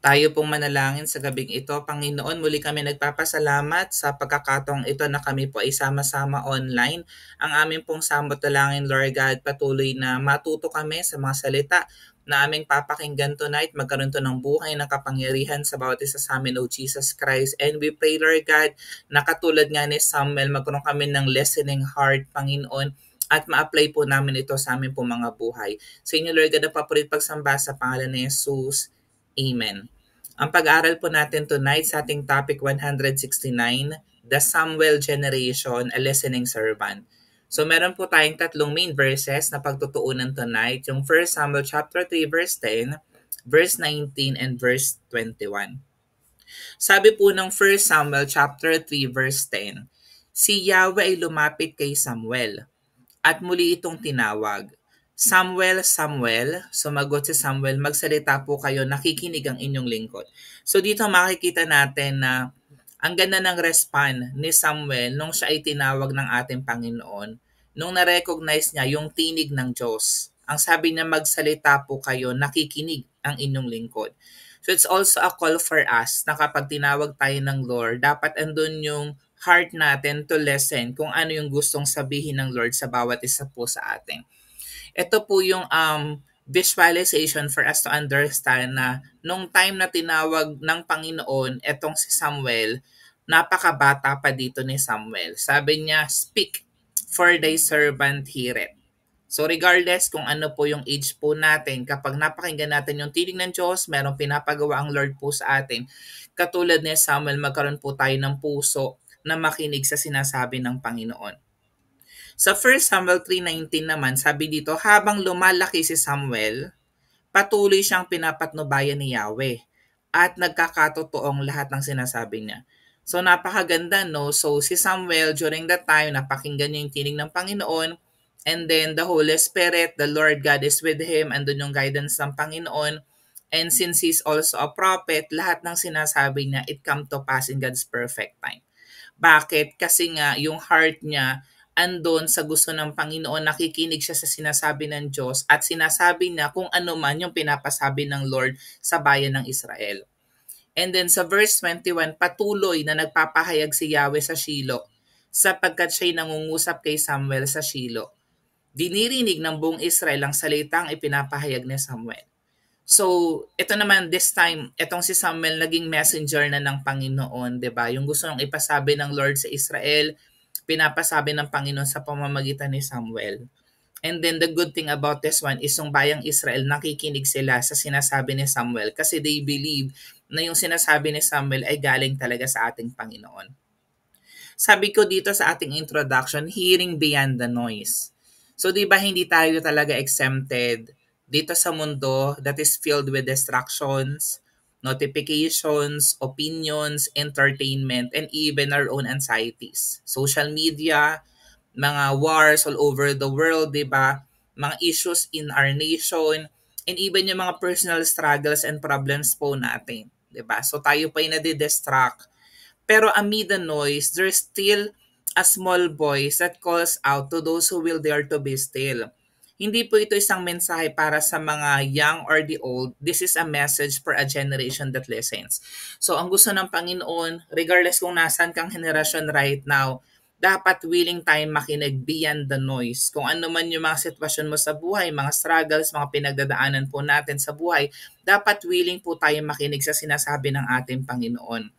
Tayo pong manalangin sa gabing ito. Panginoon, muli kami nagpapasalamat sa pagkakataong ito na kami po ay sama-sama online. Ang aming pong samot dalangin, Lord God, patuloy na matuto kami sa mga salita na aming papakinggan tonight, magkaroon to ng buhay ng kapangyarihan sa bawat isa sa amin, O Jesus Christ. And we pray, Lord God, na katulad nga ni Samuel, magkaroon kami ng listening heart, Panginoon, at ma-apply po namin ito sa amin po mga buhay. Sa inyo, Lord God, ang papulit pagsamba sa pangalan ni Jesus. Amen. Ang pag-aaral po natin tonight sa ating topic 169, The Samuel Generation, a Listening Servant. So meron po tayong tatlong main verses na pagtutuunan tonight. Yung 1 Samuel chapter 3 verse 10, verse 19, and verse 21. Sabi po ng 1 Samuel chapter 3 verse 10, si Yahweh ay lumapit kay Samuel at muli itong tinawag. Samuel, Samuel, sumagot si Samuel, magsalita po kayo, nakikinig ang inyong lingkod. So dito makikita natin na ang ganda ng respond ni Samuel nung siya ay tinawag ng ating Panginoon, nung na-recognize niya yung tinig ng Diyos. Ang sabi niya, magsalita po kayo, nakikinig ang inyong lingkod. So it's also a call for us na kapag tinawag tayo ng Lord, dapat andun yung heart natin to listen kung ano yung gustong sabihin ng Lord sa bawat isa po sa atin. Ito po yung visualization for us to understand na nung time na tinawag ng Panginoon etong si Samuel, napakabata pa dito ni Samuel. Sabi niya, speak for thy servant heareth. So regardless kung ano po yung age po natin, kapag napakinggan natin yung tinig ng Diyos, merong pinapagawa ang Lord po sa atin. Katulad ni Samuel, magkaroon po tayo ng puso na makinig sa sinasabi ng Panginoon. Sa 1 Samuel 3:19 naman, sabi dito, habang lumalaki si Samuel, patuloy siyang pinapatnubayan ni Yahweh at nagkakatotoong lahat ng sinasabi niya. So napakaganda, no? So si Samuel during that time, napakinggan niya yung tinig ng Panginoon, and then the Holy Spirit, the Lord God is with him, andun yung guidance ng Panginoon. And since he's also a prophet, lahat ng sinasabi niya, it come to pass in God's perfect time. Bakit? Kasi nga yung heart niya andon sa gusto ng Panginoon, nakikinig siya sa sinasabi ng Diyos at sinasabi niya kung ano man yung pinapasabi ng Lord sa bayan ng Israel. And then sa verse 21, patuloy na nagpapahayag si Yahweh sa Shilo sapagkat siya'y nangungusap kay Samuel sa Shilo. Dinirinig ng buong Israel ang salitang ipinapahayag ni Samuel. So, ito naman this time, itong si Samuel naging messenger na ng Panginoon, 'di ba? Yung gusto nang ipasabi ng Lord sa Israel, pinapasabi ng Panginoon sa pamamagitan ni Samuel. And then the good thing about this one is yung bayang Israel, nakikinig sila sa sinasabi ni Samuel kasi they believe na yung sinasabi ni Samuel ay galing talaga sa ating Panginoon. Sabi ko dito sa ating introduction, hearing beyond the noise. So di ba hindi tayo talaga exempted dito sa mundo that is filled with distractions, notifications, opinions, entertainment, and even our own anxieties. Social media, mga wars all over the world, di ba? Mga issues in our nation, and even yung mga personal struggles and problems po natin. Di ba? So tayo pa yung nadidistract. Pero amid the noise, there's still a small voice that calls out to those who will dare to be still. Hindi po ito isang mensahe para sa mga young or the old. This is a message for a generation that listens. So ang gusto ng Panginoon, regardless kung nasan kang henerasyon right now, dapat willing tayong makinig beyond the noise. Kung ano man yung mga sitwasyon mo sa buhay, mga struggles, mga pinagdadaanan po natin sa buhay, dapat willing po tayong makinig sa sinasabi ng ating Panginoon.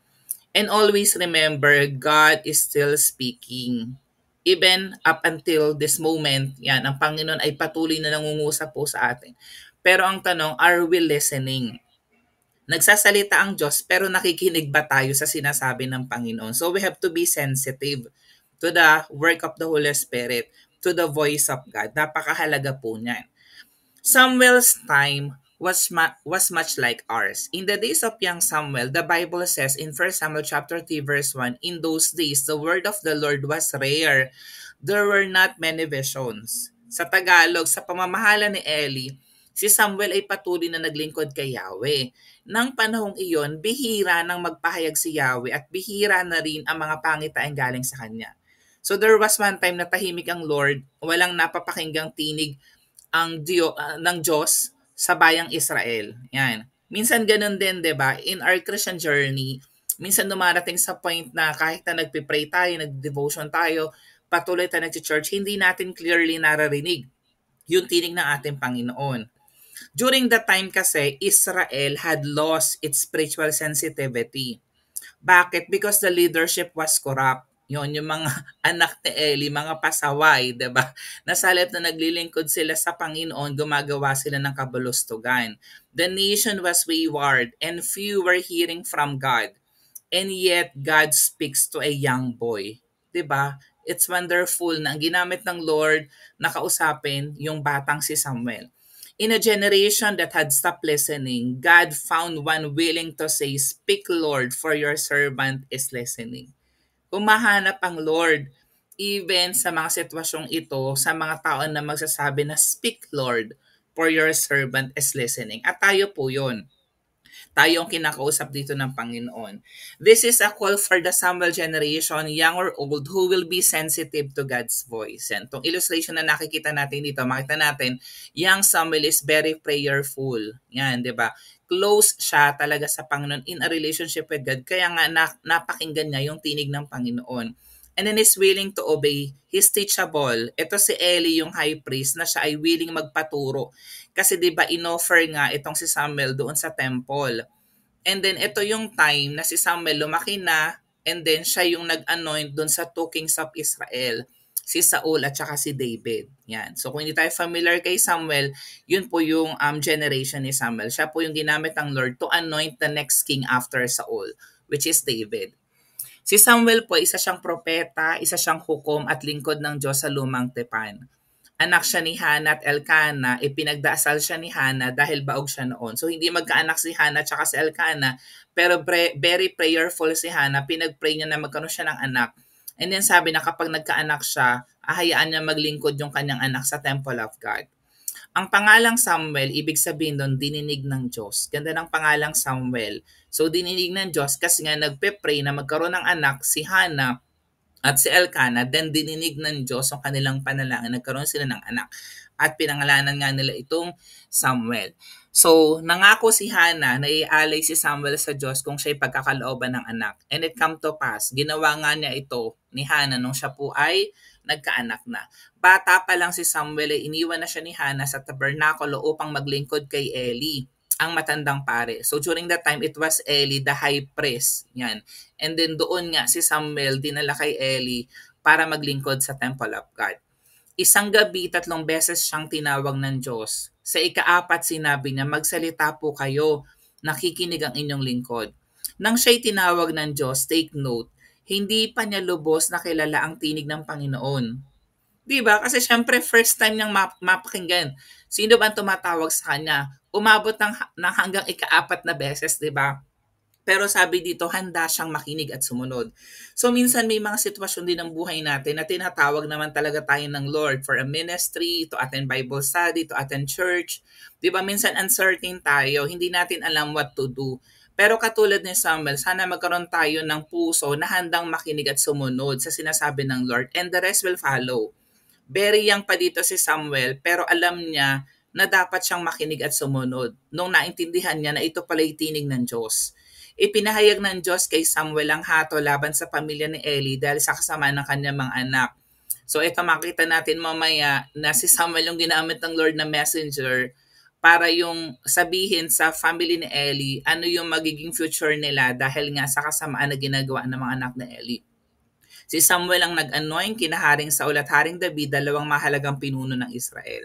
And always remember, God is still speaking. Even up until this moment, yan, ang Panginoon ay patuloy na nangungusap po sa atin. Pero ang tanong, are we listening? Nagsasalita ang Diyos pero nakikinig ba tayo sa sinasabi ng Panginoon? So we have to be sensitive to the work of the Holy Spirit, to the voice of God. Napakahalaga po niyan. Samuel's time was much like ours. In the days of young Samuel, the Bible says in 1 Samuel chapter 3 verse 1, in those days, the word of the Lord was rare. There were not many visions. Sa Tagalog, sa pamamahala ni Eli, si Samuel ay patuloy na naglingkod kay Yahweh. Nang panahong iyon, bihira nang magpahayag si Yahweh at bihira na rin ang mga pangitain galing sa kanya. So there was one time na tahimik ang Lord, walang napapakinggang tinig ng Diyos sa bayang Israel. Yan. Minsan ganun din, 'di ba? In our Christian journey, minsan dumarating sa point na kahit na nagpe-pray tayo, nag-devotion tayo, patuloy tayo nag-church, hindi natin clearly naririnig yung tinig ng ating Panginoon. During that time kasi, Israel had lost its spiritual sensitivity. Bakit? Because the leadership was corrupt. Yon yung mga anak ni Eli, mga pasaway, 'di ba? Nasa halip na naglilingkod sila sa Panginoon, gumagawa sila ng kabulustugan. The nation was wayward and few were hearing from God. And yet God speaks to a young boy. 'Di ba? It's wonderful na ang ginamit ng Lord na kausapin yung batang si Samuel. In a generation that had stopped listening, God found one willing to say, "Speak, Lord, for your servant is listening." Humahanap ang Lord even sa mga sitwasyong ito, sa mga tao na magsasabi na, "Speak, Lord, for your servant is listening." At tayo po yun. Tayo ang kinakausap dito ng Panginoon. This is a call for the Samuel generation, young or old, who will be sensitive to God's voice. And itong illustration na nakikita natin dito, makita natin, young Samuel is very prayerful. Yan, di ba? Close siya talaga sa Panginoon in a relationship with God. Kaya nga napakinggan niya yung tinig ng Panginoon. And then is willing to obey. He's teachable. Ito si Eli, yung high priest, na siya ay willing magpaturo. Kasi 'di ba inoffer nga itong si Samuel doon sa temple. And then ito yung time na si Samuel lumaki na, and then siya yung nag-anoint doon sa two kings of Israel, si Saul at saka si David. Yan. So kung hindi tayo familiar kay Samuel, yun po yung generation ni Samuel. Siya po yung ginamit ng Lord to anoint the next king after Saul, which is David. Si Samuel po, isa siyang propeta, isa siyang hukom at lingkod ng Diyos sa lumang tipan. Anak siya ni Hannah at Elkanah, ipinagdasal siya ni Hannah dahil baog siya noon. So hindi magkaanak si Hannah at si Elkanah, pero very prayerful si Hannah, pinagpray niya na magkaroon siya ng anak. And then sabi na kapag nagkaanak siya, ahayaan niya maglingkod yung kanyang anak sa temple of God. Ang pangalang Samuel, ibig sabihin doon, dininig ng Diyos. Ganda ng pangalang Samuel. So dininig ng Diyos kasi nga nagpe-pray na magkaroon ng anak si Hannah at si Elkanah, then dininig ng Diyos ang kanilang panalangin, nagkaroon sila ng anak. At pinangalanan nga nila itong Samuel. So, nangako si Hannah na ialay si Samuel sa Diyos kung siya'y pagkakalooban ng anak. And it come to pass, ginawa nga niya ito ni Hannah nung siya po ay nagkaanak na. Bata pa lang si Samuel ay iniwan na siya ni Hannah sa tabernakulo upang maglingkod kay Eli, ang matandang pare. So during that time, it was Eli, the high priest. Yan. And then doon nga si Samuel dinala kay Eli para maglingkod sa temple of God. Isang gabi, 3 beses siyang tinawag ng Diyos. Sa ika-4 sinabi niya, magsalita po kayo, nakikinig ang inyong lingkod. Nang siya'y tinawag ng Diyos, take note, hindi pa niya lubos na kilala ang tinig ng Panginoon. Diba? Kasi syempre first time niyang mapakinggan. Sino ba ang tumatawag sa kanya? Umabot ng hanggang ika-4 na beses, diba? Pero sabi dito, handa siyang makinig at sumunod. So minsan may mga sitwasyon din ng buhay natin na tinatawag naman talaga tayo ng Lord for a ministry, to attend Bible study, to attend church. Diba minsan uncertain tayo, hindi natin alam what to do. Pero katulad ni Samuel, sana magkaroon tayo ng puso na handang makinig at sumunod sa sinasabi ng Lord, and the rest will follow. Very young pa dito si Samuel, pero alam niya na dapat siyang makinig at sumunod nung naintindihan niya na ito pala'y tinig ng Diyos. Ipinahayag ng Diyos kay Samuel ang hato laban sa pamilya ni Eli dahil sa kasamaan ng kanyang mga anak. So ito makita natin mamaya na si Samuel yung ginamit ng Lord na messenger para yung sabihin sa family ni Eli ano yung magiging future nila dahil nga sa kasamaan na ginagawa ng mga anak ni Eli. Si Samuel ang nag-anoint kina Haring Saul at Haring David, 2 mahalagang pinuno ng Israel.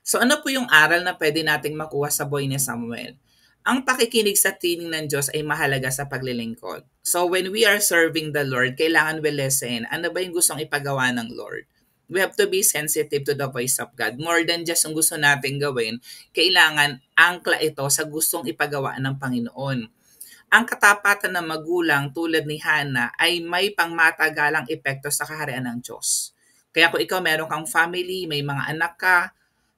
So ano po yung aral na pwede nating makuha sa buhay ni Samuel? Ang pakikinig sa tinig ng Diyos ay mahalaga sa paglilingkod. So when we are serving the Lord, kailangan we listen. Ano ba yung gustong ipagawa ng Lord? We have to be sensitive to the voice of God. More than just yung gusto natin gawin, kailangan angkla ito sa gustong ipagawa ng Panginoon. Ang katapatan ng magulang tulad ni Hannah ay may pangmatagalang epekto sa kaharian ng Diyos. Kaya kung ikaw meron kang family, may mga anak ka,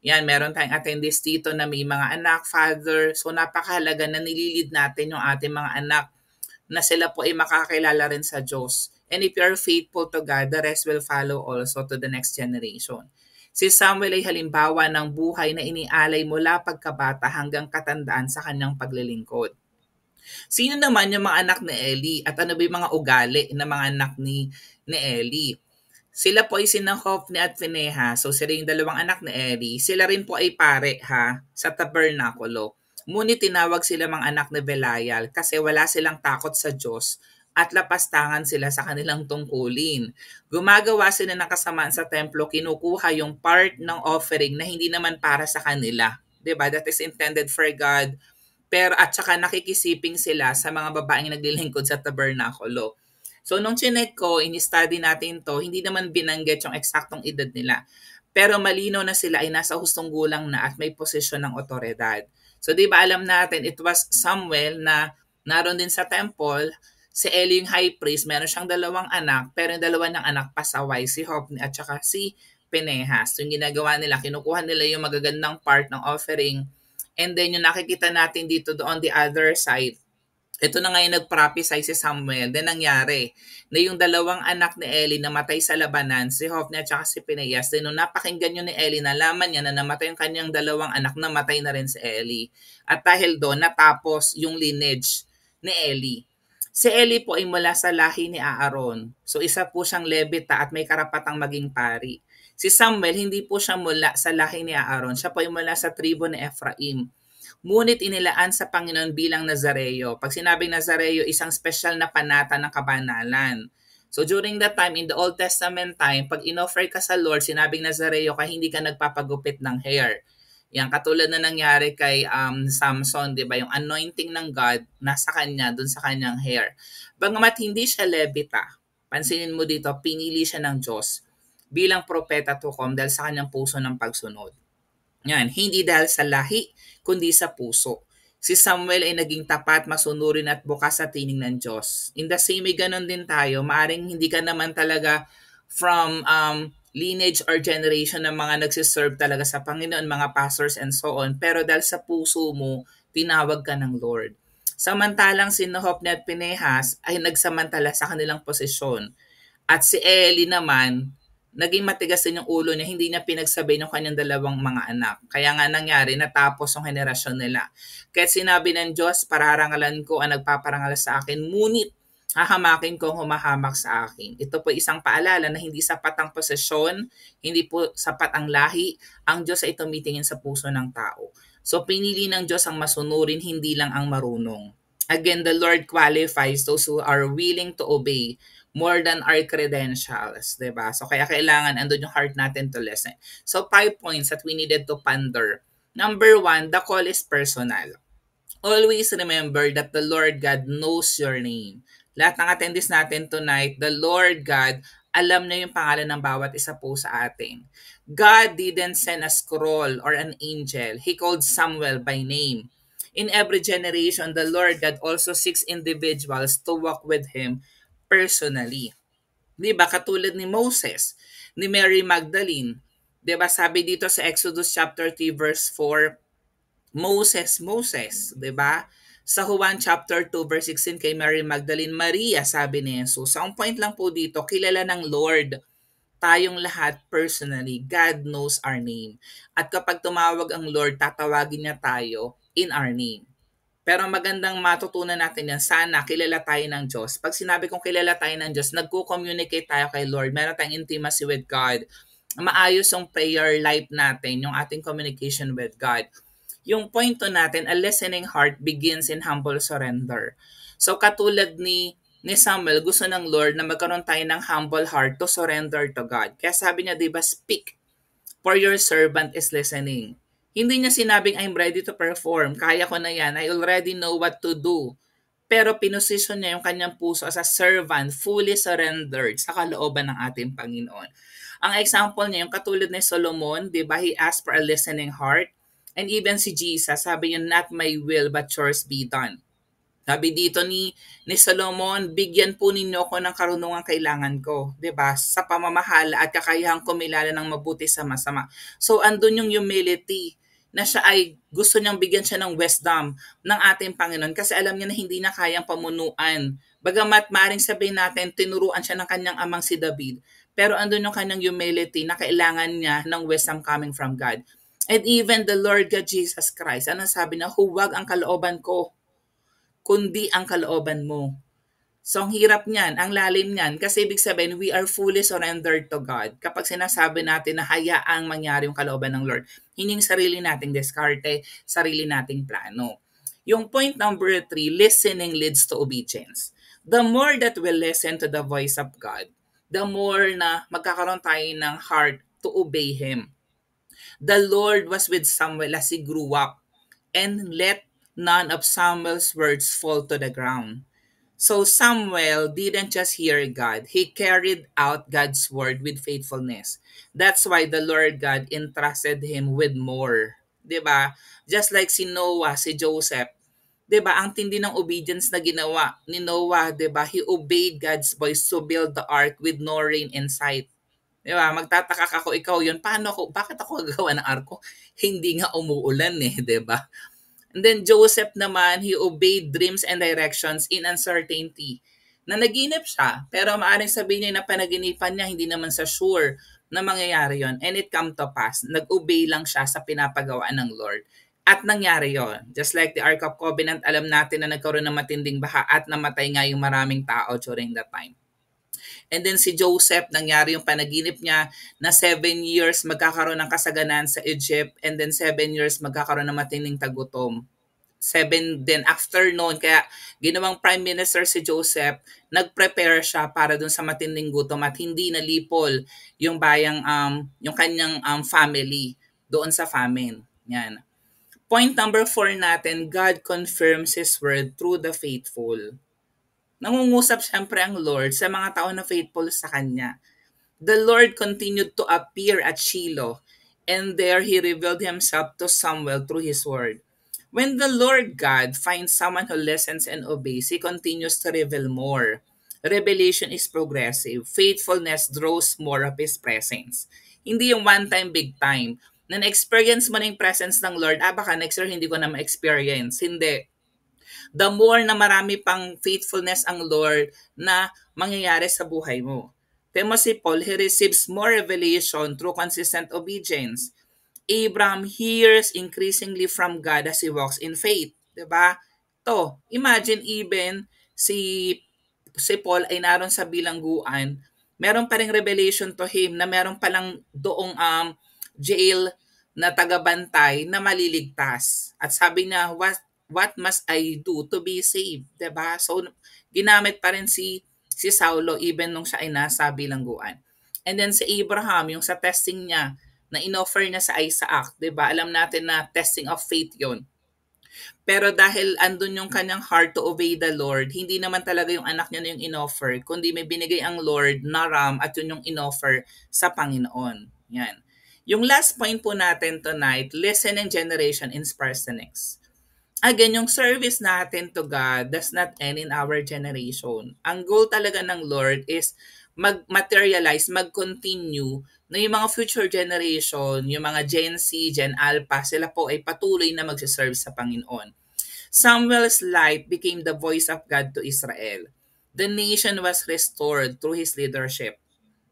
yan, meron tayong attendees dito na may mga anak, father. So napakahalaga na nililid natin yung ating mga anak na sila po ay makakilala rin sa Diyos. And if you're faithful to God, the rest will follow also to the next generation. Si Samuel ay halimbawa ng buhay na inialay mula pagkabata hanggang katandaan sa kanyang paglilingkod. Sino naman yung mga anak ni Eli at ano ba yung mga ugali ng mga anak ni Eli? Sila po ay sina Hophni at Phinehas. So sila yung dalawang anak ni Eli. Sila rin po ay pare sa tabernakulo. Ngunit tinawag sila mga anak ni Belial kasi wala silang takot sa Diyos at lapastangan sila sa kanilang tungkulin. Gumagawa sila ng kasamaan sa templo, kinukuha yung part ng offering na hindi naman para sa kanila. 'Di ba? That is intended for God. Pero at saka nakikisiping sila sa mga babaeng naglilingkod sa tabernakulo. So nung chinek ko, in-study natin to, hindi naman binanggit yung eksaktong edad nila. Pero malinaw na sila ay nasa hustong gulang na at may posisyon ng otoridad. So di ba alam natin, it was Samuel na naroon din sa temple, si Eli yung high priest, meron siyang dalawang anak, pero yung dalawa ng anak pasaway, si Hophni at saka si Phinehas. So yung ginagawa nila, kinukuha nila yung magagandang part ng offering. And then yung nakikita natin dito on the other side, ito na ngayon nag-prophesy si Samuel. Then nangyari na yung dalawang anak ni Eli namatay sa labanan, si Hophni at saka si Phinehas. Then nung napakinggan yun ni Eli, nalaman niya na namatay yung kanyang dalawang anak, namatay na rin si Eli. At dahil doon, natapos yung lineage ni Eli. Si Eli po ay mula sa lahi ni Aaron. So isa po siyang Levita at may karapatang maging pari. Si Samuel, hindi po siya mula sa lahi ni Aaron. Siya po ay mula sa tribo ni Ephraim. Ngunit inilaan sa Panginoon bilang Nazareo. Pag sinabing Nazareo, isang special na panata ng kabanalan. So during that time, in the Old Testament time, pag inoffer ka sa Lord, sinabing Nazareo ka, hindi ka nagpapagupit ng hair. Yan, katulad na nangyari kay Samson, di ba? Yung anointing ng God nasa kanya, dun sa kanyang hair. Bagamat hindi siya Levita, pansinin mo dito, pinili siya ng Diyos bilang propeta tukom dahil sa kanyang puso ng pagsunod. Yan, hindi dahil sa lahi, kundi sa puso. Si Samuel ay naging tapat, masunurin at bukas sa tining ng Diyos. In the same way, ganun din tayo. Maaring hindi ka naman talaga from lineage or generation ng mga nagsiserve talaga sa Panginoon, mga pastors and so on. Pero dahil sa puso mo, tinawag ka ng Lord. Samantalang si Hophni at Phinehas ay nagsamantala sa kanilang posisyon. At si Eli naman, naging matigas din yung ulo niya, hindi niya pinagsabay ng kanyang dalawang mga anak. Kaya nga nangyari, natapos yung henerasyon nila. Kaya sinabi ng Diyos, pararangalan ko ang nagpaparangal sa akin, ngunit hahamakin ko ang humahamak sa akin. Ito po isang paalala na hindi sapat ang posisyon, hindi po sapat ang lahi, ang Diyos ay tumitingin sa puso ng tao. So pinili ng Diyos ang masunurin, hindi lang ang marunong. Again, the Lord qualifies those who are willing to obey more than our credentials, diba? So kaya kailangan andun yung heart natin to listen. So 5 points that we needed to ponder. Number 1, the call is personal. Always remember that the Lord God knows your name. Lahat ng attendees natin tonight, the Lord God, alam niya yung pangalan ng bawat isa po sa atin. God didn't send a scroll or an angel. He called Samuel by name. In every generation, the Lord God also seeks individuals to walk with Him personally. Di ba? Katulad ni Moses, ni Mary Magdalene. Di ba? Sabi dito sa Exodus chapter 3 verse 4, Moses, di ba? Sa Juan chapter 2 verse 16 kay Mary Magdalene, Maria, sabi ni Jesus. Sa point lang po dito, kilala ng Lord tayong lahat personally. God knows our name. At kapag tumawag ang Lord, tatawagin niya tayo in our name. Pero magandang matutunan natin yan. Sana kilala tayo ng Diyos. Pag sinabi kong kilala tayo ng Diyos, nagko-communicate tayo kay Lord. Meron tayong intimacy with God. Maayos yung prayer life natin, yung ating communication with God. Yung point to natin, a listening heart begins in humble surrender. So katulad ni Samuel, gusto ng Lord na magkaroon tayo ng humble heart to surrender to God. Kaya sabi niya, diba, speak, for your servant is listening. Hindi niya sinabing, I'm ready to perform. Kaya ko na yan. I already know what to do. Pero pinosisyon niya yung kanyang puso as a servant, fully surrendered sa kalooban ng ating Panginoon. Ang example niya, yung katulad ni Solomon, di ba, he asked for a listening heart. And even si Jesus, sabi niya, not my will, but yours be done. Sabi dito ni Solomon, bigyan po ninyo ako ng karunungan kailangan ko, 'di ba? Sa pamamahala at kakayahang kumilala ng mabuti sa masama. So andun yung humility na siya ay gusto niyang bigyan siya ng wisdom ng ating Panginoon kasi alam niya na hindi na kayang pamunuan. Bagamat maring sabihin natin tinuruan siya ng kanyang amang si David, Pero andun yung kanyang humility na kailangan niya ng wisdom coming from God. And even the Lord God Jesus Christ, ano sabi na, huwag ang kalooban ko, kundi ang kalooban mo. So, ang hirap niyan, ang lalim niyan, kasi ibig sabihin, we are fully surrendered to God. Kapag sinasabi natin na hayaang mangyari yung kalooban ng Lord, hindi yung sarili nating diskarte, sarili nating plano. Yung point number 3, listening leads to obedience. The more that we listen to the voice of God, the more na magkakaroon tayo ng heart to obey Him. The Lord was with Samuel as he grew up, and let none of Samuel's words fall to the ground. So Samuel didn't just hear God, he carried out God's word with faithfulness. That's why the Lord God entrusted him with more. 'Di ba? Just like si Noah, si Joseph, 'di ba? Ang tindi ng obedience na ginawa ni Noah, 'di ba? He obeyed God's voice to build the ark with no rain in sight. 'Di ba? Magtataka ka kung ikaw 'yun, bakit ako gagawa ng arko? Hindi nga umuulan eh, 'di ba? And then Joseph naman, he obeyed dreams and directions in uncertainty. Na naginip siya, pero maaaring sabihin niya na panaginipan niya, hindi naman sa sure na mangyayari yon. And it come to pass. Nag-obey lang siya sa pinapagawa ng Lord. At nangyari yon. Just like the Ark of Covenant, alam natin na nagkaroon ng matinding baha at namatay nga yung maraming tao during that time. And then si Joseph, nangyari yung panaginip niya na 7 years magkakaroon ng kasaganan sa Egypt, and then 7 years magkakaroon ng matinding tagutom. 7 then after noon, kaya ginawang prime minister si Joseph, nag-prepare siya para dun sa matinding gutom at hindi nalipol yung yung kanyang family doon sa famine. Yan. Point number 4 natin, God confirms His word through the faithful. Nangungusap siyempre ang Lord sa mga tao na faithful sa Kanya. The Lord continued to appear at Shiloh, and there He revealed Himself to Samuel through His word. When the Lord God finds someone who listens and obeys, He continues to reveal more. Revelation is progressive. Faithfulness draws more of His presence. Hindi yung one time, big time. Na na-experience mo na yung presence ng Lord, baka next year hindi ko na ma-experience. Hindi. The more na marami pang faithfulness ang Lord na mangyayari sa buhay mo. Temo si Paul, he receives more revelation through consistent obedience. Abraham hears increasingly from God as he walks in faith. Diba? To, imagine even si Paul ay naroon sa bilangguan, meron pa ring revelation to him na meron palang doong jail na tagabantay na maliligtas. At sabi niya, what must I do to be saved? Diba? So, ginamit pa rin si Saulo even nung siya ay nasa bilangguan. And then si Abraham, yung sa testing niya, na inoffer niya sa Isaac, 'di ba? Alam natin na testing of faith 'yon. Pero dahil andun yung kanyang heart to obey the Lord, hindi naman talaga yung anak niya na yung inoffer, kundi may binigay ang Lord na ram at yun yung inoffer sa Panginoon. Yan. Yung last point po natin tonight, listening generation inspires the next. Again, yung service natin to God does not end in our generation. Ang goal talaga ng Lord is mag-materialize, mag-continue na yung mga future generation, yung mga Gen Z, Gen Alpha, sila po ay patuloy na magsiserve sa Panginoon. Samuel's light became the voice of God to Israel. The nation was restored through his leadership.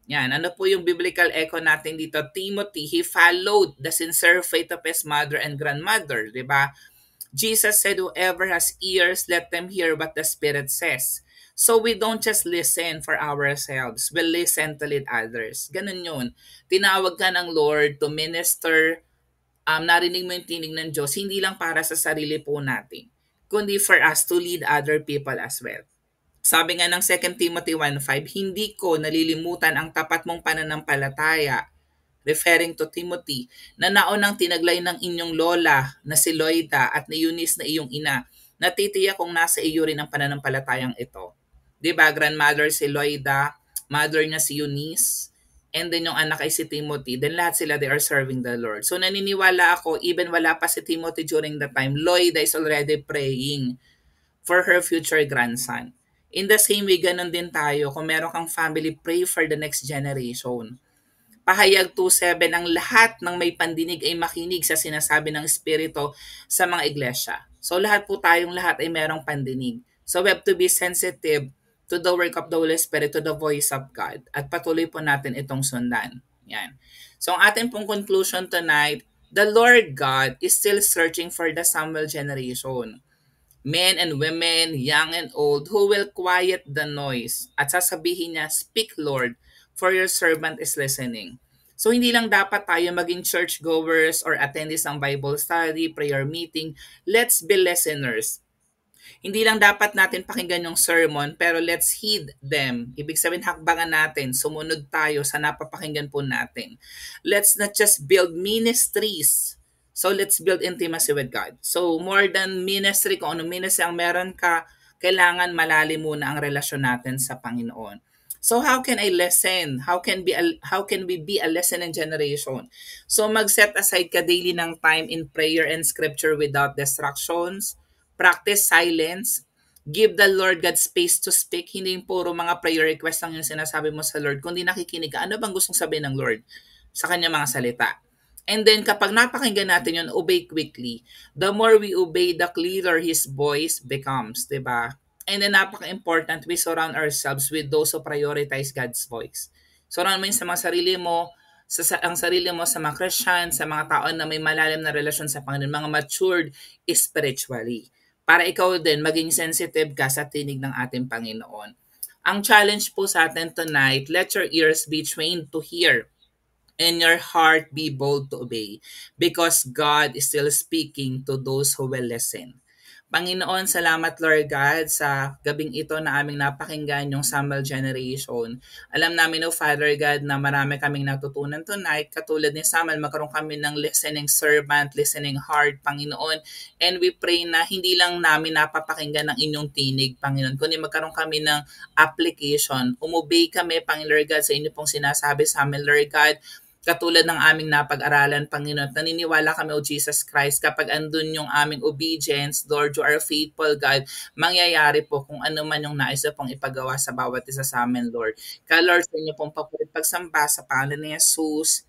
Yan, ano po yung biblical echo natin dito? Timothy, he followed the sincere faith of his mother and grandmother, di ba? Jesus said, whoever has ears, let them hear what the Spirit says. So we don't just listen for ourselves. We listen to lead others. Ganun yun. Tinawag ka ng Lord to minister. Narinig mo yung tinig ng Diyos, hindi lang para sa sarili po natin, kundi for us to lead other people as well. Sabi nga ng 2 Timothy 1:5, hindi ko nalilimutan ang tapat mong pananampalataya, referring to Timothy, na naunang tinaglay ng inyong lola na si Loida at ni Eunice na iyong ina. Natitiyak kung nasa iyo rin ang pananampalatayang ito. Diba, grandmother si Loida, mother niya si Eunice, and then yung anak ay si Timothy, then lahat sila, they are serving the Lord. So naniniwala ako, even wala pa si Timothy during that time, Loida is already praying for her future grandson. In the same way, ganun din tayo. Kung meron kang family, pray for the next generation. Pahayag 2:7, ang lahat ng may pandinig ay makinig sa sinasabi ng Espiritu sa mga iglesia. So lahat po tayong lahat ay merong pandinig. So we have to be sensitive to the work of the Holy Spirit, to the voice of God. At patuloy po natin itong sundan. Yan. So ang ating pong conclusion tonight, the Lord God is still searching for the Samuel generation. Men and women, young and old, who will quiet the noise. At sasabihin niya, speak Lord, for your servant is listening. So hindi lang dapat tayo maging churchgoers or attendees ng Bible study, prayer meeting. Let's be listeners. Hindi lang dapat natin pakinggan yung sermon, pero let's heed them. Ibig sabihin, hakbangan natin, sumunod tayo sa napapakinggan po natin. Let's not just build ministries. So let's build intimacy with God. So more than ministry, kung ano ministry ang meron ka, kailangan malalim muna ang relasyon natin sa Panginoon. So how can I listen? How can we be a listening generation? So mag-set aside ka daily ng time in prayer and scripture without distractions. Practice silence. Give the Lord God space to speak. Hindi yung puro mga prayer request lang yung sinasabi mo sa Lord. Kundi nakikinig ka, ano bang gustong sabihin ng Lord sa kanya mga salita? And then kapag napakinggan natin yun, obey quickly. The more we obey, the clearer His voice becomes. Diba? And then napaka-important, we surround ourselves with those who prioritize God's voice. Surround mo yun sa mga sarili mo, ang sarili mo sa mga Christian, sa mga tao na may malalim na relasyon sa Panginoon, mga matured spiritually, para ikaw din maging sensitive ka sa tinig ng ating Panginoon. Ang challenge po sa atin tonight, let your ears be trained to hear and your heart be bold to obey because God is still speaking to those who will listen. Panginoon, salamat Lord God sa gabing ito na aming napakinggan yung Samuel generation. Alam namin, oh Father God, na marami kaming natutunan tonight. Katulad ni Samuel, magkaroon kami ng listening servant, listening heart, Panginoon. And we pray na hindi lang namin napapakinggan ng inyong tinig, Panginoon, kundi magkaroon kami ng application. Umobey kami, Panginoon Lord God, sa inyo pong sinasabi sa amin, Lord God, katulad ng aming napag-aralan, Panginoon. Naniniwala kami, O Jesus Christ, kapag andun yung aming obedience, Lord, you are faithful, God, mangyayari po kung ano man yung nais na pong ipagawa sa bawat isa sa amin, Lord. Kaya, Lord, sa inyo pong pagsamba sa pangalan ni Jesus.